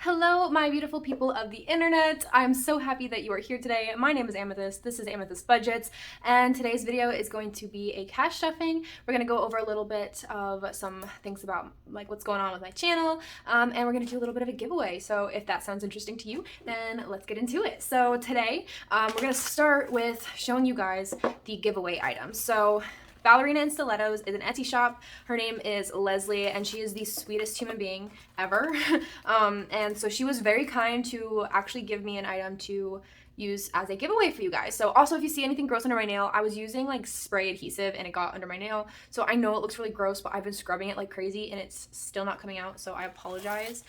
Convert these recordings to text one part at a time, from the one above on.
Hello, my beautiful people of the internet. I'm so happy that you are here today. My name is Amethyst. This is Amethyst Budgets, and today's video is going to be a cash stuffing. We're going to go over a little bit of some things about like what's going on with my channel, and we're going to do a little bit of a giveaway. So if that sounds interesting to you, then let's get into it. So today, we're going to start with showing you guys the giveaway items. So Ballerina in Stilettos is an Etsy shop. Her name is Leslie, and she is the sweetest human being ever. And so she was very kind to actually give me an item to use as a giveaway for you guys. So also, if you see anything gross under my nail, I was using like spray adhesive and it got under my nail. So I know it looks really gross, but I've been scrubbing it like crazy and it's still not coming out. So I apologize.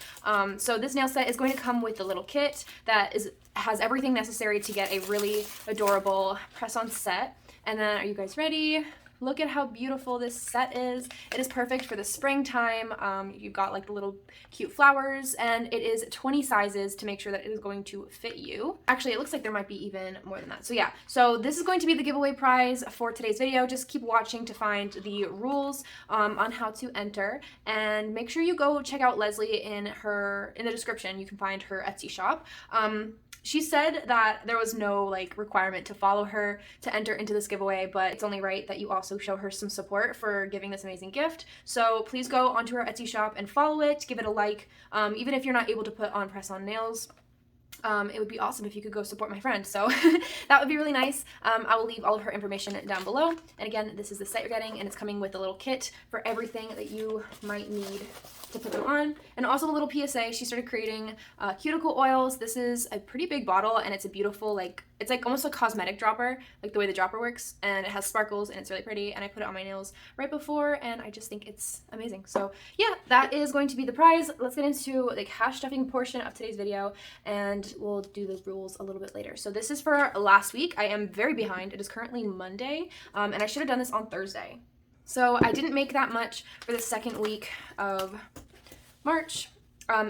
So this nail set is going to come with the little kit that has everything necessary to get a really adorable press-on set. And then, are you guys ready? Look at how beautiful this set is. It is perfect for the springtime. You've got like the little cute flowers, and it is 20 sizes to make sure that it is going to fit you. Actually, it looks like there might be even more than that. So yeah, so this is going to be the giveaway prize for today's video. Just keep watching to find the rules on how to enter, and make sure you go check out Leslie in the description. You can find her Etsy shop. She said that there was no like requirement to follow her to enter into this giveaway, but it's only right that you also show her some support for giving this amazing gift. So please go onto her Etsy shop and follow it, give it a like. Even if you're not able to put on press-on nails, it would be awesome if you could go support my friend. So that would be really nice. I will leave all of her information down below. And again, this is the set you're getting, and it's coming with a little kit for everything that you might need to put them on. And also a little PSA, she started creating Cuticle Oils. This is a pretty big bottle, and it's a beautiful, like, it's like almost a cosmetic dropper, like the way the dropper works, and it has sparkles, and it's really pretty, and I put it on my nails right before, and I just think it's amazing. So yeah, that is going to be the prize. Let's get into the cash stuffing portion of today's video, and we'll do the rules a little bit later. So this is for last week. I am very behind. It is currently Monday, and I should have done this on Thursday. So I didn't make that much for the second week of March.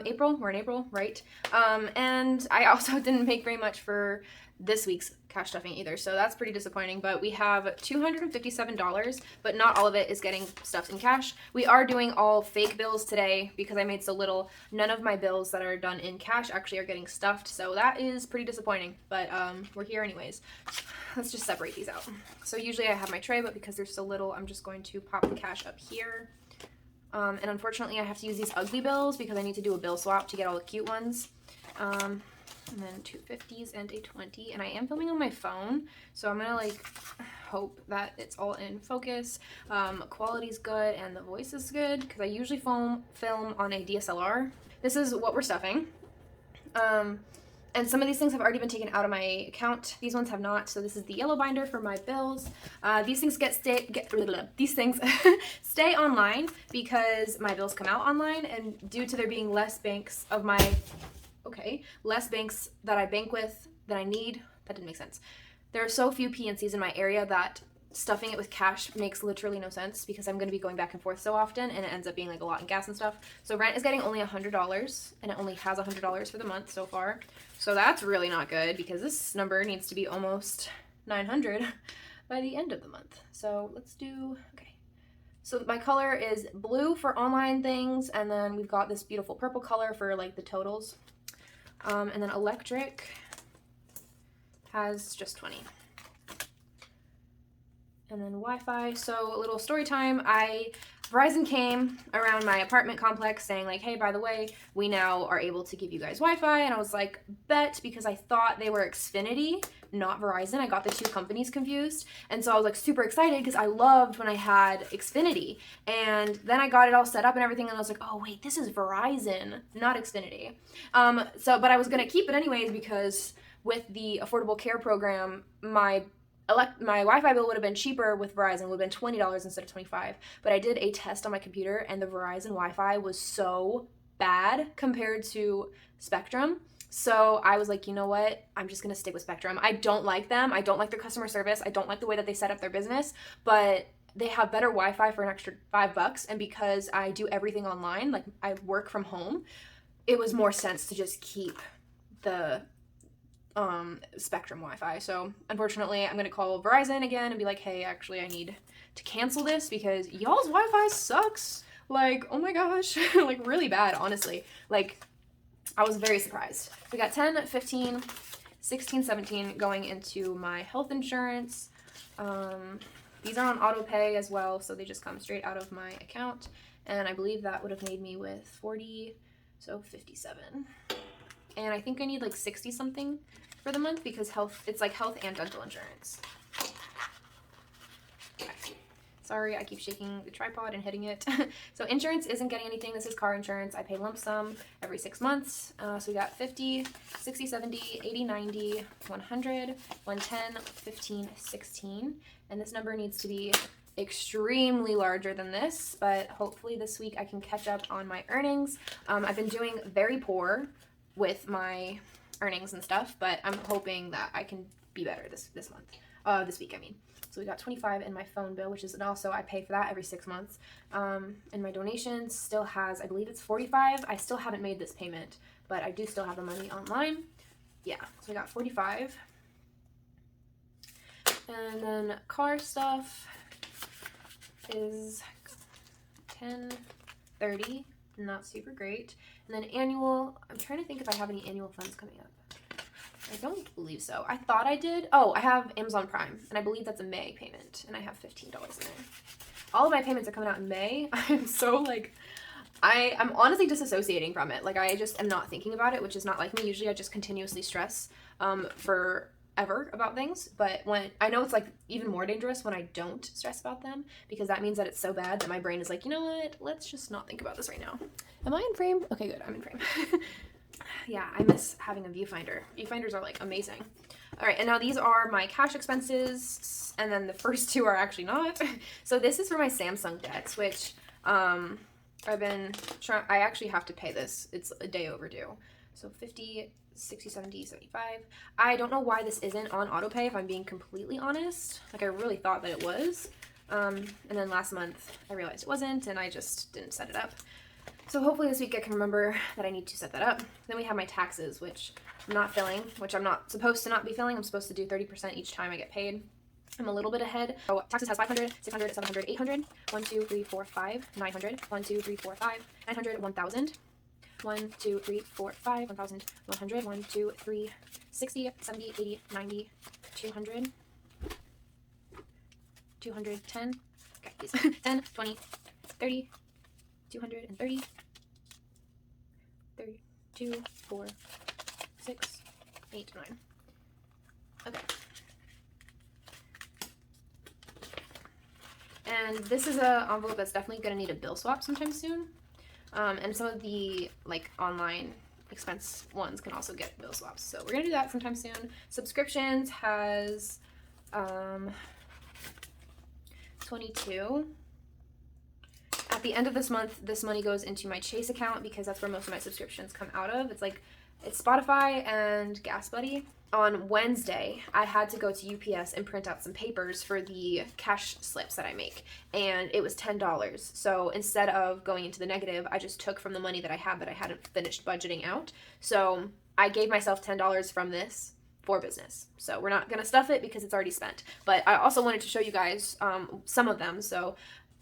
April, we're in April, right? And I also didn't make very much for this week's cash stuffing either, so that's pretty disappointing. But we have $257, but not all of it is getting stuffed in cash. We are doing all fake bills today because I made so little. None of my bills that are done in cash actually are getting stuffed, so that is pretty disappointing, but we're here anyways. Let's just separate these out. So usually I have my tray, but because there's so little, I'm just going to pop the cash up here. And unfortunately I have to use these ugly bills because I need to do a bill swap to get all the cute ones. And then two 50s and a 20, and I am filming on my phone, so I'm gonna like hope that it's all in focus. Quality's good and the voice is good because I usually film on a DSLR. This is what we're stuffing. And some of these things have already been taken out of my account. These ones have not. So this is the yellow binder for my bills. These things stay online because my bills come out online, and due to there being less banks that I bank with than I need. That didn't make sense. There are so few PNCs in my area that stuffing it with cash makes literally no sense because I'm going to be going back and forth so often, and it ends up being like a lot in gas and stuff. So rent is getting only $100, and it only has $100 for the month so far. So that's really not good because this number needs to be almost 900 by the end of the month. So let's do, okay. So my color is blue for online things, and then we've got this beautiful purple color for like the totals. And then electric has just 20. And then Wi-Fi. So a little story time. Verizon came around my apartment complex saying like, hey, by the way, we now are able to give you guys Wi-Fi. And I was like, bet, because I thought they were Xfinity, not Verizon. I got the two companies confused. And so I was like super excited because I loved when I had Xfinity. And then I got it all set up and everything, and I was like, oh wait, this is Verizon, not Xfinity. But I was gonna keep it anyways because with the Affordable Care Program, my Wi-Fi bill would have been cheaper with Verizon, would have been $20 instead of $25. But I did a test on my computer, and the Verizon Wi-Fi was so bad compared to Spectrum. So I was like, you know what? I'm just going to stick with Spectrum. I don't like them. I don't like their customer service. I don't like the way that they set up their business. But they have better Wi-Fi for an extra $5. And because I do everything online, like I work from home, it was more sense to just keep the Spectrum Wi-Fi. So unfortunately, I'm gonna call Verizon again and be like, hey, actually I need to cancel this because y'all's Wi-Fi sucks. Like, oh my gosh, like really bad, honestly. Like I was very surprised. We got 10, 15, 16, 17 going into my health insurance. These are on auto pay as well, so they just come straight out of my account. And I believe that would have made me with 40, so 57. And I think I need like 60 something for the month because it's like health and dental insurance. Okay. Sorry, I keep shaking the tripod and hitting it. So insurance isn't getting anything. This is car insurance. I pay lump sum every 6 months. So we got 50, 60, 70, 80, 90, 100, 110, 15, 16. And this number needs to be extremely larger than this, but hopefully this week I can catch up on my earnings. I've been doing very poor with my earnings and stuff, but I'm hoping that I can be better this week, I mean. So we got 25 in my phone bill, which is also, I pay for that every 6 months. And my donations still has, I believe it's 45. I still haven't made this payment, but I do still have the money online. Yeah, so we got 45. And then car stuff is 10, 30, not super great. And then annual, I'm trying to think if I have any annual funds coming up. I don't believe so. I thought I did. Oh, I have Amazon Prime, and I believe that's a May payment, and I have $15 in there. All of my payments are coming out in May. I'm so like, I'm honestly disassociating from it. Like, I just am not thinking about it, which is not like me. Usually I just continuously stress forever about things, but when I know it's like even more dangerous when I don't stress about them, because that means that it's so bad that my brain is like, you know what, let's just not think about this right now. Am I in frame? Okay, good, I'm in frame. Yeah, I miss having a viewfinder. Viewfinders are like amazing. All right, and now these are my cash expenses, and then the first two are actually not. So this is for my Samsung debts, which I've been trying, I actually have to pay this. It's a day overdue. So 50, 60, 70, 75. I don't know why this isn't on auto pay, if I'm being completely honest. Like, I really thought that it was. And then last month I realized it wasn't, and I just didn't set it up. So hopefully this week I can remember that I need to set that up. Then we have my taxes, which I'm not filling, which I'm not supposed to not be filling. I'm supposed to do 30% each time I get paid. I'm a little bit ahead. So taxes has 500, 600, 700, 800, 1, 2, 3, 4, 5, 900, 1, 2, 3, 4, 5, 900, 1,000, 1, 2, 3, 4, 5, 1,000, 100, 1, 2, 3, 60, 70, 80, 90, 200, 210, okay, please, 10, 20, 30, 230, 32, 4, 6, 8, 9. Okay. And this is a envelope that's definitely going to need a bill swap sometime soon. And some of the like online expense ones can also get bill swaps. So we're going to do that sometime soon. Subscriptions has 22. At the end of this month, this money goes into my Chase account because that's where most of my subscriptions come out of. It's Spotify and GasBuddy. On Wednesday, I had to go to UPS and print out some papers for the cash slips that I make, and it was $10. So instead of going into the negative, I just took from the money that I had that I hadn't finished budgeting out. So I gave myself $10 from this for business. So we're not gonna stuff it because it's already spent. But I also wanted to show you guys some of them. So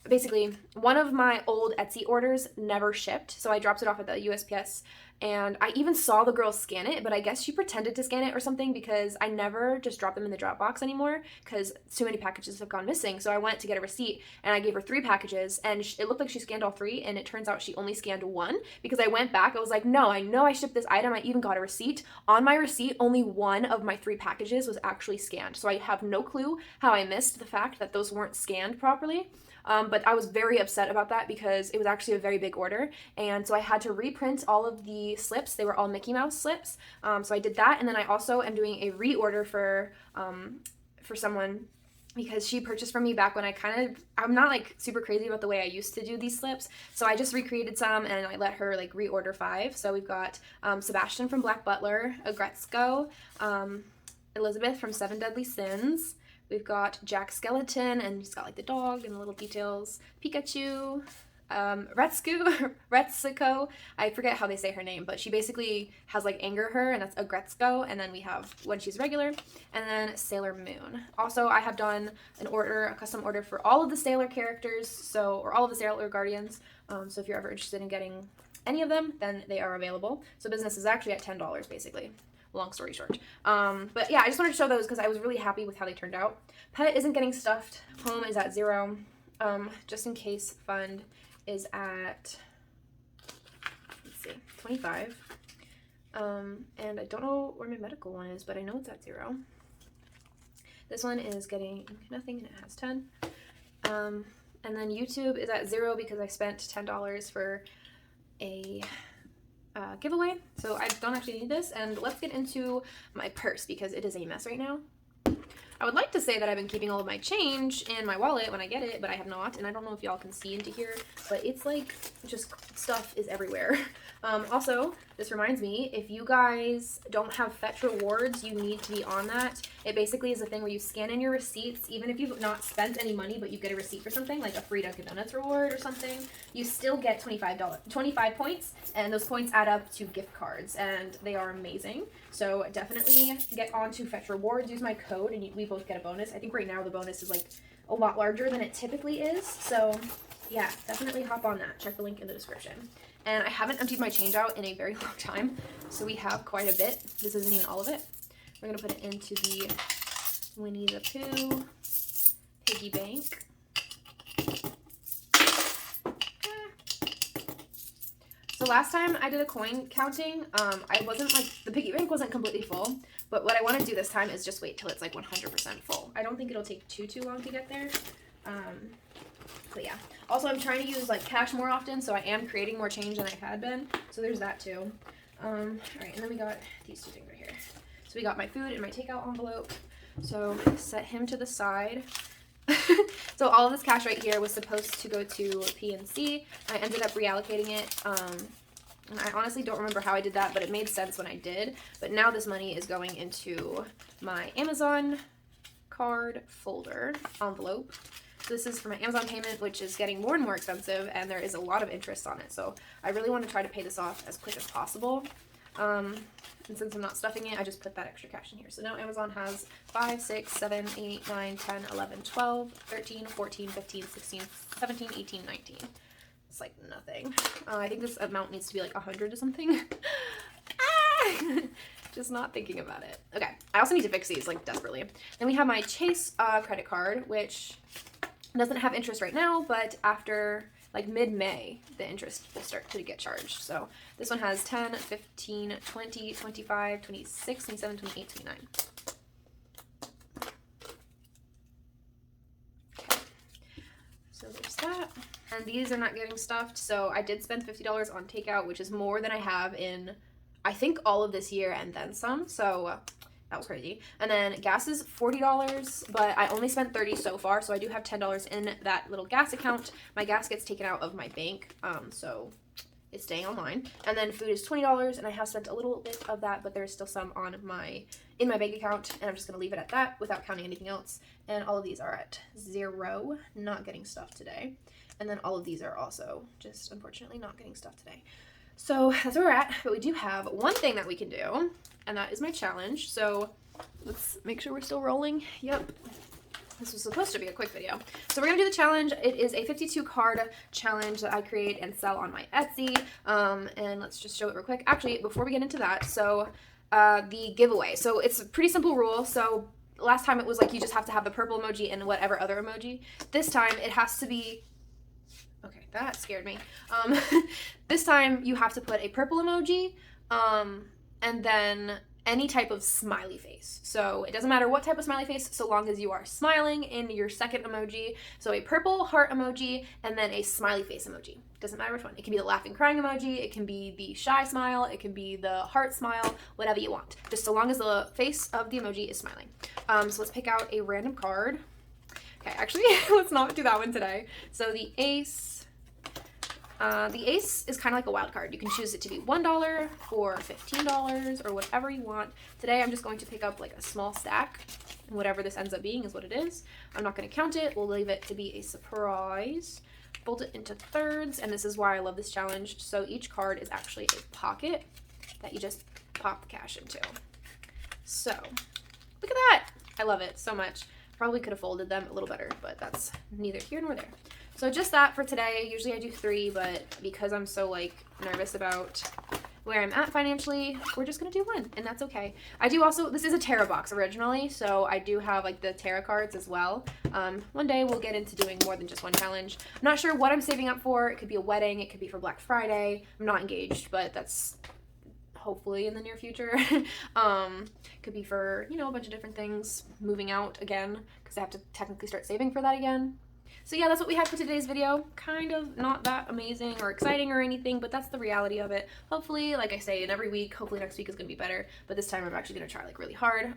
basically, one of my old Etsy orders never shipped, so I dropped it off at the USPS, and I even saw the girl scan it, but I guess she pretended to scan it or something because I never just drop them in the drop box anymore because too many packages have gone missing. So I went to get a receipt, and I gave her 3 packages, and it looked like she scanned all 3, and it turns out she only scanned 1 because I went back. I was like, no, I know I shipped this item. I even got a receipt. On my receipt, only 1 of my 3 packages was actually scanned. So I have no clue how I missed the fact that those weren't scanned properly. But I was very upset about that because it was actually a very big order, and so I had to reprint all of the slips. They were all Mickey Mouse slips, so I did that, and then I also am doing a reorder for someone because she purchased from me back when I'm not like super crazy about the way I used to do these slips, so I just recreated some and I let her like reorder 5. So we've got Sebastian from Black Butler, Agretzko, Elizabeth from 7 Deadly Sins. We've got Jack Skeleton, and he's got like the dog and the little details. Pikachu, Retsuko. I forget how they say her name, but she basically has like anger her, and that's Agretzko. And then we have when she's regular, and then Sailor Moon. Also, I have done a custom order for all of the Sailor characters, or all of the Sailor Guardians. So if you're ever interested in getting any of them, then they are available. So business is actually at $10 basically. Long story short. But yeah, I just wanted to show those because I was really happy with how they turned out. Pet isn't getting stuffed. Home is at 0. Just in case fund is at, let's see, 25. And I don't know where my medical one is, but I know it's at 0. This one is getting nothing and it has 10. And then YouTube is at 0 because I spent $10 for a giveaway. So I don't actually need this. And let's get into my purse because it is a mess right now. I would like to say that I've been keeping all of my change in my wallet when I get it, but I have not. And I don't know if y'all can see into here, but it's like just stuff is everywhere. Also, this reminds me, if you guys don't have Fetch Rewards, you need to be on that. It basically is a thing where you scan in your receipts, even if you've not spent any money, but you get a receipt for something, like a free Dunkin' Donuts reward or something, you still get 25 points, and those points add up to gift cards, and they are amazing. So definitely get on to Fetch Rewards, use my code, and we both get a bonus. I think right now the bonus is like a lot larger than it typically is, so yeah, definitely hop on that. Check the link in the description. And I haven't emptied my change out in a very long time, so we have quite a bit. This isn't even all of it. We're gonna put it into the Winnie the Pooh piggy bank. So last time I did a coin counting, I wasn't like, the piggy bank wasn't completely full, but what I want to do this time is just wait till it's like 100% full. I don't think it'll take too long to get there. But yeah, also I'm trying to use like cash more often, so I am creating more change than I had been, so there's that too. All right, and then we got these two things right here. So we got my food in my takeout envelope, so set him to the side. So all of this cash right here was supposed to go to PNC. I ended up reallocating it. And I honestly don't remember how I did that, but it made sense when I did. But now this money is going into my Amazon card folder envelope. So this is for my Amazon payment, which is getting more and more expensive, and there is a lot of interest on it. So I really want to try to pay this off as quick as possible. And since I'm not stuffing it, I just put that extra cash in here. So now Amazon has 5, 6, 7, 8, 9, 10, 11, 12, 13, 14, 15, 16, 17, 18, 19. It's like nothing. I think this amount needs to be like 100 or something. Just not thinking about it. Okay, I also need to fix these like desperately. Then we have my Chase credit card, which doesn't have interest right now, but after like mid-May, the interest will start to get charged. So this one has 10, 15, 20, 25, 26, 27, 28, 29. Okay, so there's that. And these are not getting stuffed, so I did spend $50 on takeout, which is more than I have in, I think, all of this year and then some, so that was crazy. And then gas is $40, but I only spent $30 so far, so I do have $10 in that little gas account. My gas gets taken out of my bank, so it's staying on mine. And then food is $20, and I have spent a little bit of that, but there's still some on in my bank account, and I'm just gonna leave it at that without counting anything else. And all of these are at 0, not getting stuffed today. And then all of these are also just unfortunately not getting stuffed today. So that's where we're at, but we do have one thing that we can do, and that is my challenge. So let's make sure we're still rolling. Yep. This was supposed to be a quick video. So we're gonna do the challenge. It is a 52 card challenge that I create and sell on my Etsy. And let's just show it real quick. Actually, before we get into that, so the giveaway. So it's a pretty simple rule. So last time it was like you just have to have the purple emoji and whatever other emoji. This time it has to be, okay, that scared me. This time you have to put a purple emoji, and then any type of smiley face. So it doesn't matter what type of smiley face, so long as you are smiling in your second emoji. So a purple heart emoji, and then a smiley face emoji. Doesn't matter which one. It can be the laughing crying emoji, it can be the shy smile, it can be the heart smile, whatever you want. Just so long as the face of the emoji is smiling. So let's pick out a random card. Okay, actually, let's not do that one today. So the ace. The ace is kind of like a wild card. You can choose it to be $1 or $15 or whatever you want. Today I'm just going to pick up like a small stack, and whatever this ends up being is what it is. I'm not going to count it. We'll leave it to be a surprise. Fold it into thirds, and this is why I love this challenge. So each card is actually a pocket that you just pop the cash into. So look at that. I love it so much. Probably could have folded them a little better, but that's neither here nor there. So just that for today. Usually I do 3, but because I'm so like nervous about where I'm at financially, we're just gonna do 1, and that's okay. I do also, this is a tarot box originally, so I do have like the tarot cards as well. One day we'll get into doing more than just 1 challenge. I'm not sure what I'm saving up for. It could be a wedding, it could be for Black Friday. I'm not engaged, but that's hopefully in the near future. Could be for, you know, a bunch of different things, moving out again, because I have to technically start saving for that again. So yeah, that's what we had for today's video. Kind of not that amazing or exciting or anything, but that's the reality of it. Hopefully, like I say, in every week, hopefully next week is gonna be better, but this time I'm actually gonna try like really hard.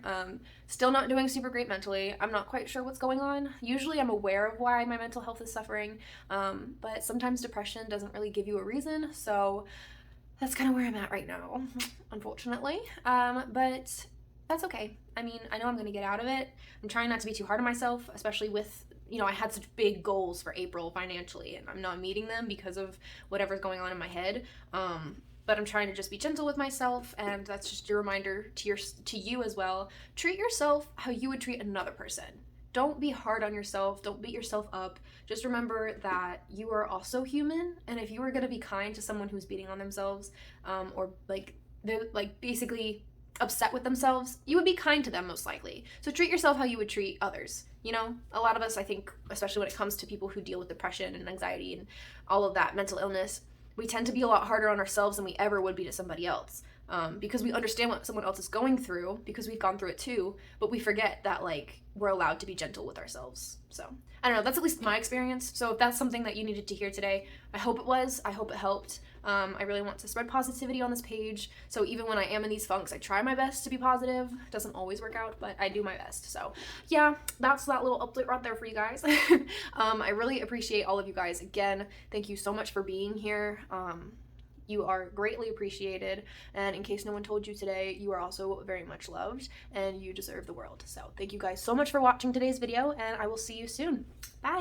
Still not doing super great mentally. I'm not quite sure what's going on. Usually I'm aware of why my mental health is suffering, but sometimes depression doesn't really give you a reason, so that's kind of where I'm at right now, unfortunately. But that's okay. I mean, I know I'm gonna get out of it. I'm trying not to be too hard on myself, especially with, you know, I had such big goals for April financially, and I'm not meeting them because of whatever's going on in my head. But I'm trying to just be gentle with myself, and that's just a reminder to you as well. Treat yourself how you would treat another person. Don't be hard on yourself. Don't beat yourself up. Just remember that you are also human, and if you were gonna be kind to someone who's beating on themselves, or like they're like basically upset with themselves, you would be kind to them most likely. So treat yourself how you would treat others. You know, a lot of us, I think, especially when it comes to people who deal with depression and anxiety and all of that mental illness, we tend to be a lot harder on ourselves than we ever would be to somebody else, because we understand what someone else is going through because we've gone through it too, but we forget that like we're allowed to be gentle with ourselves. So I don't know, that's at least my experience. So if that's something that you needed to hear today, I hope it was. I hope it helped. I really want to spread positivity on this page, so even when I am in these funks, I try my best to be positive. It doesn't always work out, but I do my best. So yeah, that's that little update right there for you guys. I really appreciate all of you guys. Again, thank you so much for being here. You are greatly appreciated, and in case no one told you today, you are also very much loved, and you deserve the world. So thank you guys so much for watching today's video, and I will see you soon. Bye!